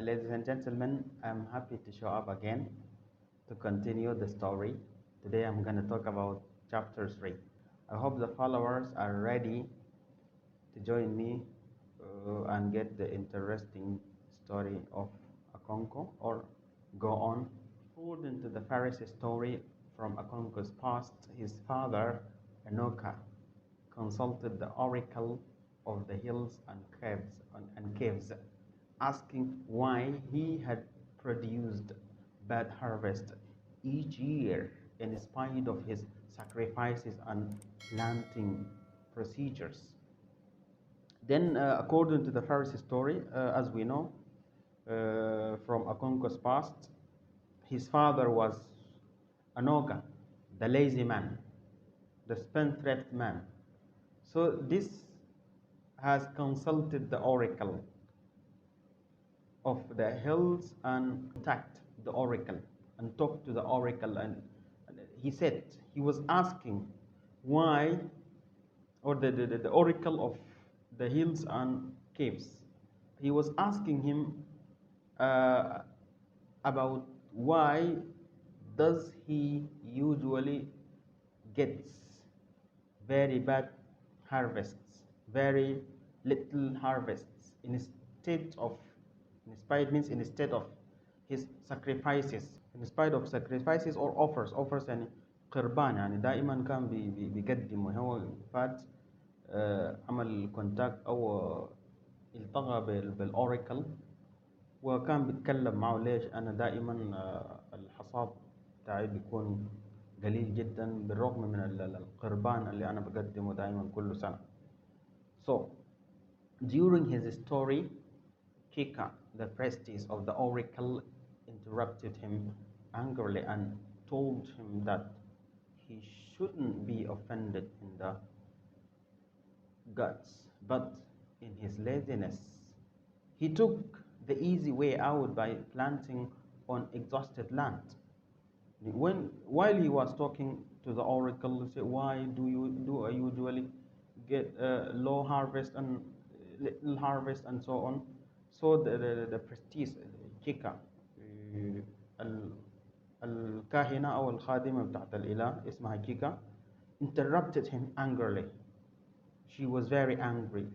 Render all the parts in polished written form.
ladies and gentlemen, I'm happy to show up again to continue the story. Today I'm going to talk about chapter 3. I hope the followers are ready to join me and get the interesting story of Akonko or go on. According to the Pharisee story from Akonko's past, his father, Enoka, consulted the oracle of the hills and caves, asking why he had produced bad harvest each year in spite of his sacrifices and planting procedures. Then, according to the Pharisee story, as we know from Akonko's past, his father was Anoka, the lazy man, the spendthrift man. So this has consulted the oracle of the hills and attacked the oracle and talked to the oracle, and he said he was asking why, or the oracle of the hills and caves, he was asking him about why does he usually gets very bad harvests, very little harvests, instead of his sacrifices, in spite of sacrifices or offers يعني قربان يعني دائما كان بيقدم وهو فات عمل كونتاكت او التقى بالاوراكل وكان بيتكلم معه ليش انا دائما الحصاد بتاعي بيكون قليل جدا بالرغم من القربان اللي انا بقدمه دائما كل سنه. So during his story, Kika, the priestess of the oracle, interrupted him angrily and told him that he shouldn't be offended in the gods, but in his laziness. He took the easy way out by planting on exhausted land. While he was talking to the oracle, he said, why do I usually get low harvest and little harvest and so on? So the priestess Kika, الكاهنة أو الخادمة بتاعت الإله اسمها كيكا, interrupted him angrily. She was very angry.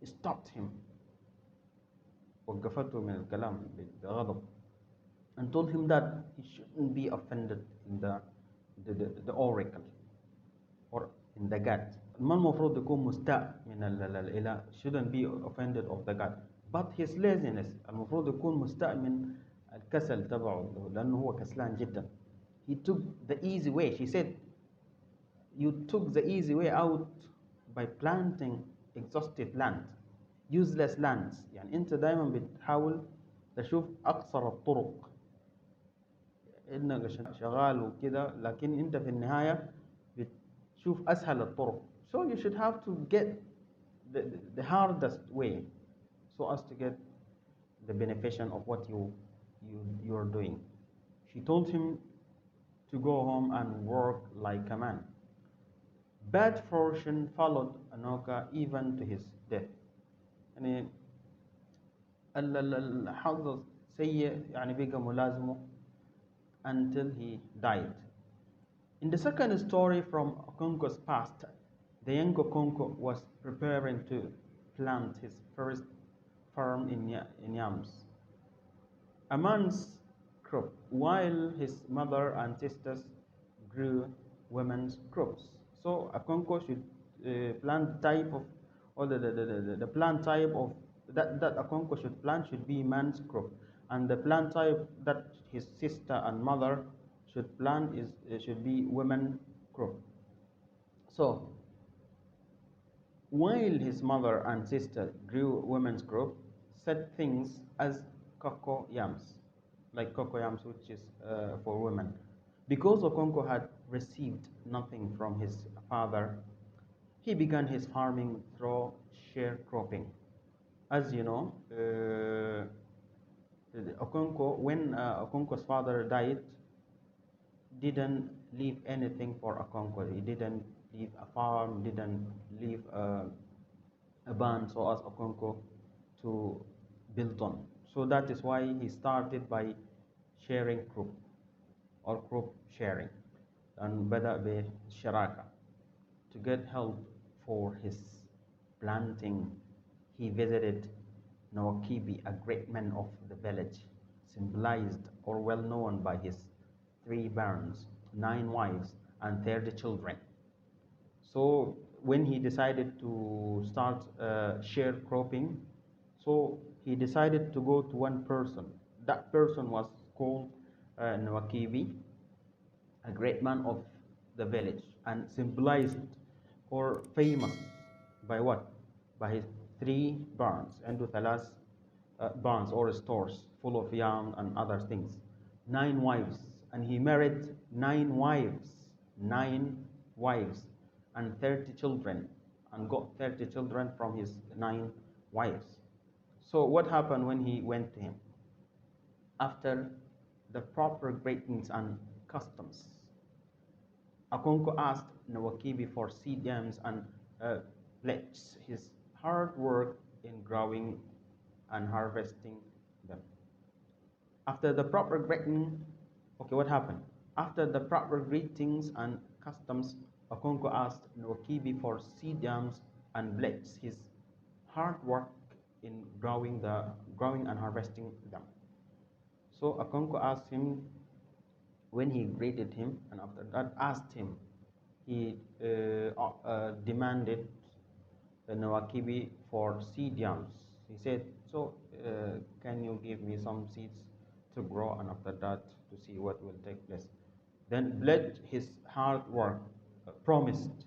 Stopped him, وقفته من الكلام بغضب, and told him that he shouldn't be offended in the oracle or in the god. ما المفروض يكون مستاء من الإله, shouldn't be offended of the god, but his laziness, المفروض يكون مستاء من الكسل تبعه لأنه هو كسلان جدا. He took the easy way. She said, you took the easy way out by planting exhausted land, useless lands. يعني أنت دائما بتحاول تشوف أقصر الطرق, إنك شغال وكده, لكن أنت في النهاية بتشوف أسهل الطرق. So you should have to get the hardest way so as to get the benefit of what you're doing. She told him to go home and work like a man. Bad fortune followed Anoka even to his death. يعني الحظ سيء يعني بقى ملازمه until he died. In the second story from Okonko's past, the young Okonko was preparing to plant his first farm in yams, a man's crop, while his mother and sisters grew women's crops. So Okonko should plant type of, or the plant type of that Okonko should plant should be man's crop, and the plant type that his sister and mother should plant should be women crop. So while his mother and sister grew women's crop, said things as cocoa yams, like cocoa yams, which is for women. Because Okonko had received nothing from his father, he began his farming through sharecropping. As you know, Okonko, when Okonko's father died, didn't leave anything for Okonko. He didn't leave a farm, didn't leave a barn so as Okonko to build on. So that is why he started by sharing crop or crop sharing and بدأ بالشراكة. To get help for his planting, he visited Nawakibi, a great man of the village, symbolized or well known by his 3 barns, 9 wives, and 30 children. So when he decided to start sharecropping, so he decided to go to one person. That person was called Nawakibi, a great man of the village, and symbolized or famous by what? By his 3 barns, عنده 3 barns or stores full of yam and other things. 9 wives, and he married 9 wives, 9 wives, and 30 children, and got 30 children from his 9 wives. So what happened when he went to him? After the proper greetings and customs, Akonko asked Nawakibi for seed yams and pledged his hard work in growing and harvesting them. After the proper greeting, okay, what happened? After the proper greetings and customs, Akonko asked Nawakibi for seed yams and pledged his hard work in growing and harvesting them. So Akonko asked him, when he greeted him, and after that asked him, he demanded the Nawakibi for seed yams. He said, so can you give me some seeds to grow, and after that to see what will take place. Then pledged his hard work, promised,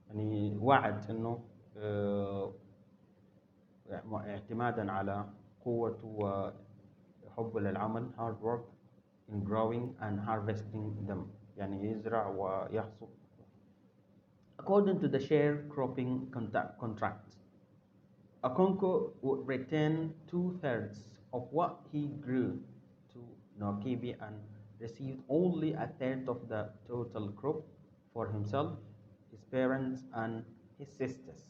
يعني وعد انه اعتمادا على قوة وحب للعمل, hard work in growing and harvesting them, يعني يزرع ويحصد. According to the sharecropping contract, Akonko would return 2/3 of what he grew to Nawakibi and received only 1/3 of the total crop for himself, his parents, and his sisters.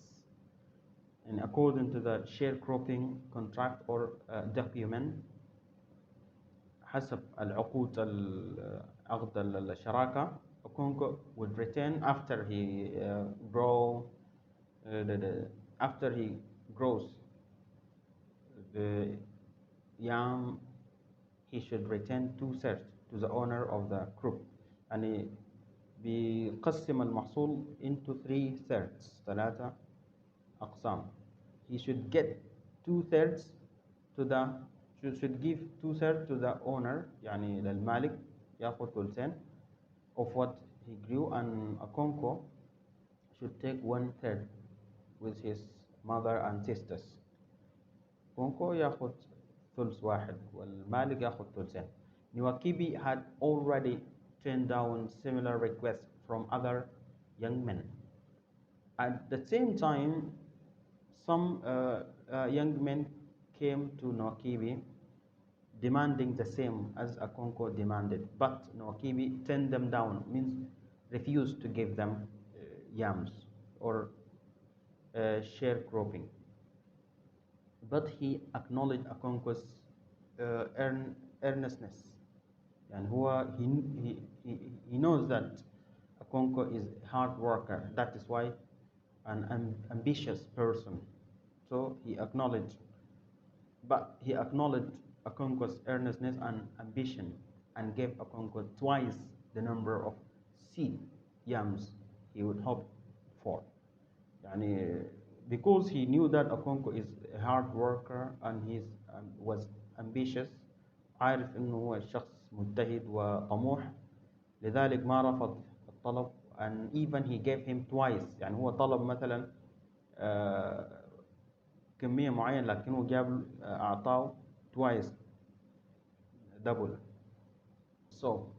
And according to the sharecropping contract or document, حسب العقود عقد الشراكة, Akonko would return after he after he grows the yam, he should return 2/3 to the owner of the crop. يعني بيقسم المحصول into 3/3, 3 أقسام. He should get 2/3 to the should give 2/3 to the owner, يعني للمالك ياخذ ثلثين of what he grew, and Akonko should take 1/3 with his mother and sisters. Akonko ياخذ ثلث واحد والمالك ياخذ ثلثين. Nawakibi had already turned down similar requests from other young men. At the same time, some young men came to Nawakibi demanding the same as Akonko demanded, but Nawakibi turned them down, means refused to give them yams or sharecropping. But he acknowledged Akonko's earnestness, and he knows that Akonko is a hard worker. That is why an ambitious person. So he acknowledged Akonko's earnestness and ambition, and gave Akonko twice the number of seed yams he would hope for. يعني because he knew that Akonko is a hard worker and he was ambitious, عارف انه هو شخص مجتهد وطموح, لذلك ما رفض الطلب, and even he gave him twice. يعني هو طلب مثلا كمية معينة, لكنه جاب أعطاه twice, double. So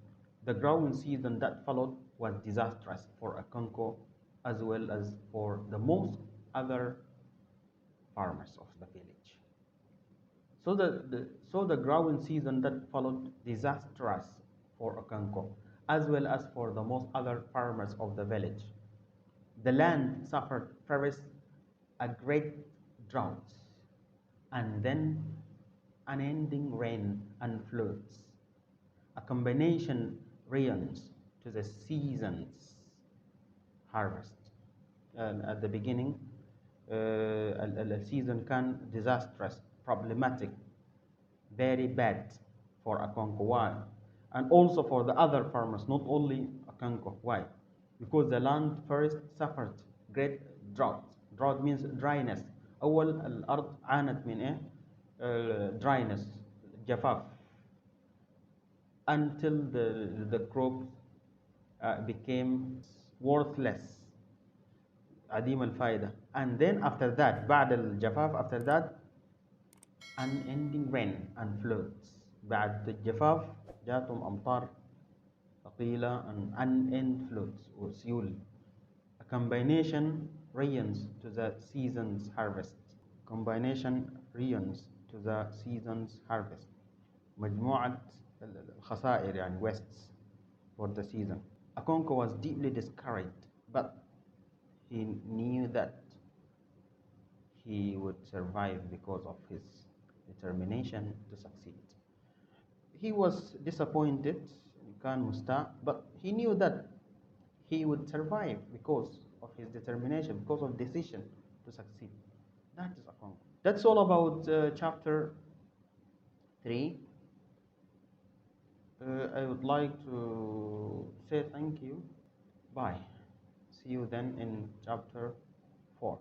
the growing season that followed was disastrous for Akonko as well as for the most other farmers of the village. So the growing season that followed disastrous for Akonko as well as for the most other farmers of the village. The land suffered first a great drought, and then unending rain and floods. A combination rains to the season's harvest. At the beginning, season كان disastrous, problematic, very bad for Akonko. Why? And also for the other farmers, not only Akonko. Why? Because the land first suffered great drought. Drought means dryness. أول الأرض عانت من إيه؟ dryness, جفاف, until the crops became worthless, عديم الفائدة. And then after that, بعد الجفاف, after that, unending rain and floods. بعد الجفاف جاتهم أمطار ثقيلة and unend floods وسيول. A combination rains to the season's harvest. Combination rains to the season's harvest. مجموعة الخسائر يعني wastes for the season. Akonko was deeply discouraged, but he knew that he would survive because of his determination to succeed. He was disappointed, كان مستاء, but he knew that he would survive because of his determination, because of decision to succeed. That is Akonko. That's all about chapter 3. I would like to say thank you. Bye. See you then in chapter 4.